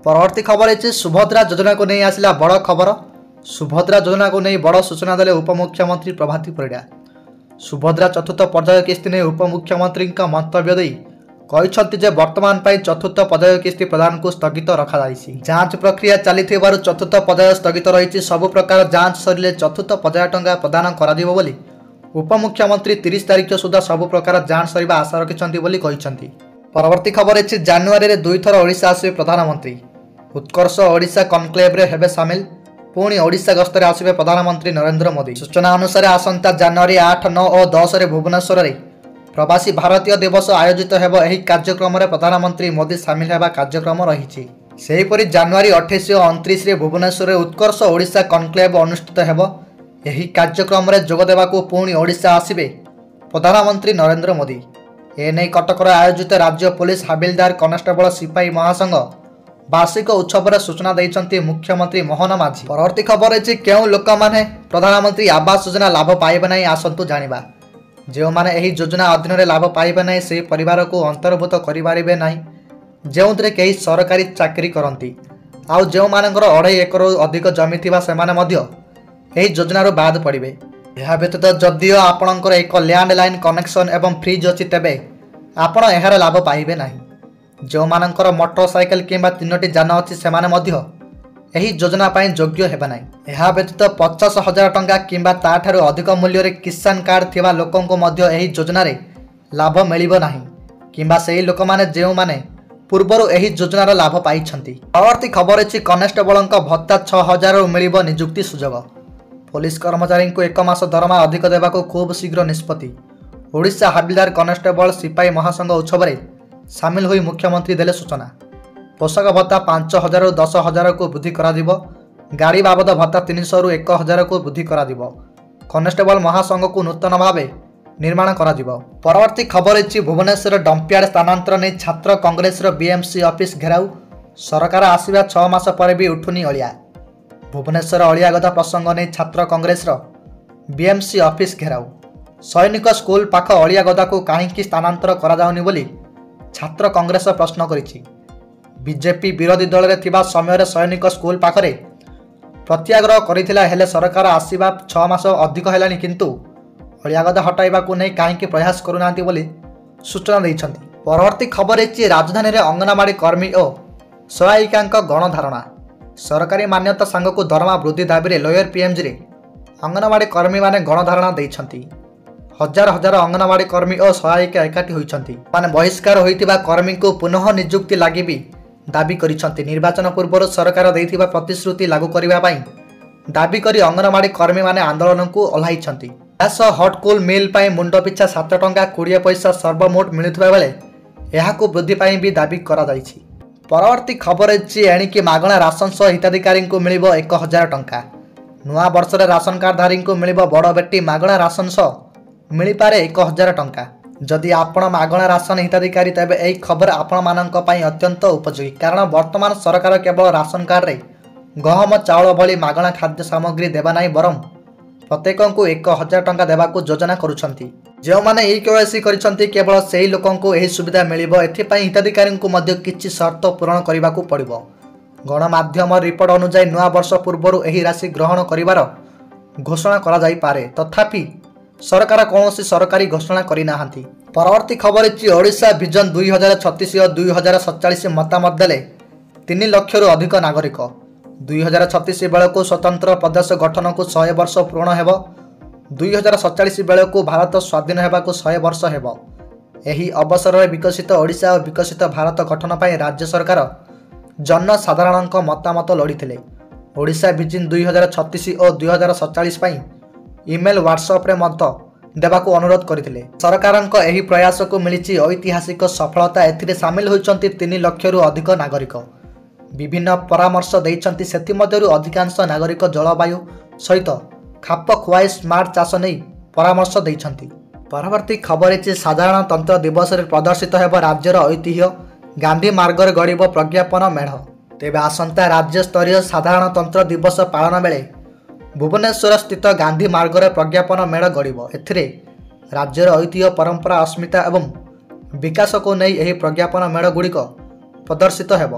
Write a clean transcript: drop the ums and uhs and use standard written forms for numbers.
परवर्ती खबर है सुभद्रा योजना को नहीं आसला बड़ खबर। सुभद्रा योजना को नहीं बड़ सूचना देले उपमुख्यमंत्री प्रभाती परिड़ा। सुभद्रा चतुर्थ पर्याय किस्ती नहीं उपमुख्यमंत्री मंतव्य दे कहते वर्तमान चतुर्थ पर्याय किस्ती प्रदान को स्थगित रखा जांच प्रक्रिया चली चतुर्थ पर्याय स्थगित रही सबु प्रकार जांच सरिले चतुर्थ पर्याय टंका प्रदान कर उपमुख्यमंत्री 30 तारिख सुधा सबु प्रकार जांच सरिबा आशा रखिंट। परवर्ती खबर है जानुआरी में 2 थर ओडिशा आसवे प्रधानमंत्री। उत्कर्ष ओडिशा कनक्लेव रे हेबे सामिल। पुणी ओडिशा गस्तर आसवे प्रधानमंत्री नरेंद्र मोदी। सूचना अनुसार आसंता जानुआरी 8, 9 और 10 रे भुवनेश्वर रे प्रवासी भारतीय दिवस आयोजित हेबो। एही कार्यक्रम रे प्रधानमंत्री मोदी सामिल हेबा कार्यक्रम रहिछि। सेहीपरि जानुआरी 28 और 29 रे भुवनेश्वर रे उत्कर्ष ओडिशा कनक्लेव अनुष्ठित हेबो। एही कार्यक्रम रे जोग देबाकू पुणी ओडिशा आसिबे प्रधानमंत्री नरेंद्र मोदी। एने कटकर आयोजित राज्य पुलिस हाबिलदार कनेस्टेबल सिपाही महासंघ वार्षिक उत्सव सूचना देइछन्ति मुख्यमंत्री मोहन माझी। परवर्ती खबर है केउ लोक माने प्रधानमंत्री आवास योजना लाभ पाइबे नहीं आसंतु जानिबा। जो माने एही योजना अधीन रे लाभ पाइबे नहीं से परिवार को अंतर्भुक्त करिबारिबे नहीं जेउतरे केही सरकारी चाकरी करंती आउ जो मानकर 2.5 एकर अधिक जमी थिबा सेमाने मध्य एही योजनारो बाद पड़िबे। यह व्यतीत जदियो आपणकर एक लैंडलाइन कनेक्शन एवं फ्रिज अच्छी तेबे आपण एहार लाभ पाइबे नहीं। जो मानकर मोटरसाइकेल किंबा 3टी जान अच्छी सेमाने मध्य एही योजना पाई योग्य हेबा नहीं। यह व्यतीत 50,000 टंका किंबा ताठारु अधिक मूल्य रे किसान कार्ड थिबा लोकंको मध्य एही योजना रे लाभ मिलिबो नहीं किंबा सेही लोक माने जेउ माने पूर्वरु एही योजनार लाभ पाइछन्ति। परवर्ती खबर अछि कनेस्टेबलक भत्ता 6,000 रु मिलिबो नियुक्ति सुजोग। पुलिस कर्मचारी को 1 मास दरमा अधिक देवाको खूब शीघ्र निष्पत्ति। ओडिशा हाबिलदार कनेस्टेबल सिपाही महासंघ उत्सव में सामिल होई मुख्यमंत्री देले सूचना। पोषक भत्ता 5,000 रु 10,000 को वृद्धि करा दिबो। गाड़ी बाबद भत्ता 300 रु 1,000 को वृद्धि करा दिबो। कनेस्टेबल महासंघ को नूतन भावे निर्माण करा दिबो। परवर्ती खबर अछि भुवनेश्वर डंपियार्ड स्थानांतर नै छात्र कांग्रेस रो बीएमसी ऑफिस घेराउ। सरकार आसीबा 6 मास पर भी उठुनी अलिया। भुवनेश्वर अलियागदा प्रसंग नहीं छात्र कांग्रेस बीएमसी ऑफिस घेराउ। सैनिक स्कूल पाख अलियागदा को कहीं स्थानांतर करा जाउनी बोली छात्र कांग्रेस प्रश्न करिछि। बीजेपी विरोधी दल रे थिबा समय रे सैनिक स्कूल पाखरे प्रत्याग्रह करिथिला हेले सरकार आसीबा 6 मास अधिक हेलानी किंतु अलियागदा हटाइबा को नहीं कहीं प्रयास करूनांती बोली सूचना दैछन्ति। परवर्ती खबर है राजधानी रे अंगनवाड़ी कर्मी और सहायिकांक गणधारणा। सरकारी मान्यता सांग को दरमा वृद्धि दाबी रे लोयर पीएमजी रे अंगनवाड़ी कर्मी माने गणधारणा दैछन्ति। हजार हजार अंगनवाड़ी कर्मी और सहायिका एकाठी होइछन्ति। माने बहिष्कार होइतिबा कर्मी को पुनः नियुक्ति लागि भी दाबी करिछन्ति। निर्वाचन पूर्व सरकार दैथिबा प्रतिश्रुति लागू करिबा पई दाबी करी अंगनवाड़ी कर्मी माने आंदोलन को ओल्हाइछन्ति। यास हॉटकुल मिल पई मुंड पिछा 7 टंका 20 पैसा सर्वमोट मिलुथबा बेले एहाको वृद्धि पई भी दाबी करा जाइछि। परवर्ती खबर है एणिकी मागणा राशन सह हिताधिकारी को मिलिबो 1,000 टंका। नुआ वर्ष रे राशन कार्डधारी को मिलिबो बड़ बेटी मागणा राशन सह मिली पारे 1,000 टंका। जदि आपण मागणा राशन हिताधिकारी तेबे एही खबर आपण मानक पई अत्यंत उपयोगी कारण वर्तमान सरकार केवल राशन कार्ड रे गहम चाउल भली मागणा खाद्य सामग्री देबा नाही बरम प्रत्येक को 1,000 टंका देबाकू योजना करुछन्ति। जो माने ई केवाईसी करिसन्ति केवल सेही लोकंको एही सुविधा मिलिबो। एथिपई हिताधिकारी को मध्य किछि शर्त पूरण करिबाकू पड़िबो। गणमाध्यम रिपोर्ट अनुसार नुआ वर्ष पूर्व एही राशि ग्रहण करिवार घोषणा करा जाई पारे तथापि सरकार कौनसी सरकारी घोषणा करि नाहांती। परवर्ती खबर अछि ओडिशा विजन 2036 और 2047 मतामत देले 3 लाख रु अधिक नागरिक। 2036 बेल को स्वतंत्र प्रदेश गठन को 100 वर्ष पूर्ण हेबो। 2047 बेल को भारत स्वाधीन हेबा को 100 वर्ष हेबो। एही अवसर में विकसित ओडिशा और विकसित भारत गठन पाई राज्य सरकार जनसाधारण मतामत लोड़ीथिले। ओडिशा विजन 2036 और 2047 पाई ईमेल व्हाट्सएप रे मत देबाकू अनुरोध करथिले। सरकारक एही प्रयास को मिलिछि ऐतिहासिक सफलता। एथिरे सामिल होइछन्ति 3 लाख रु अधिक नागरिक। विभिन्न परामर्श दैछन्ति सेथिमध्यरु अधिकांश नागरिक जलवायु सहित खाप खुआई स्मार्ट चाष नहीं परामर्श दैछन्ति। परवर्ती खबर है साधारणतंत्र दिवस रे प्रदर्शित हेब राज्यर ऐतिह्य गांधी मार्ग रे गड़िब प्रज्ञापन मेढ़। तेबे आसंता राज्य स्तरीय साधारणतंत्र दिवस पालन बेले भुवनेश्वर स्थित गांधी मार्ग रे प्रज्ञापन मेढ़ गड़िब। एथिरे राज्यर ऐतिह्य परंपरा अस्मिता एवं विकास को नहीं एही प्रज्ञापन मेढ़ गुड़िक प्रदर्शित हेब।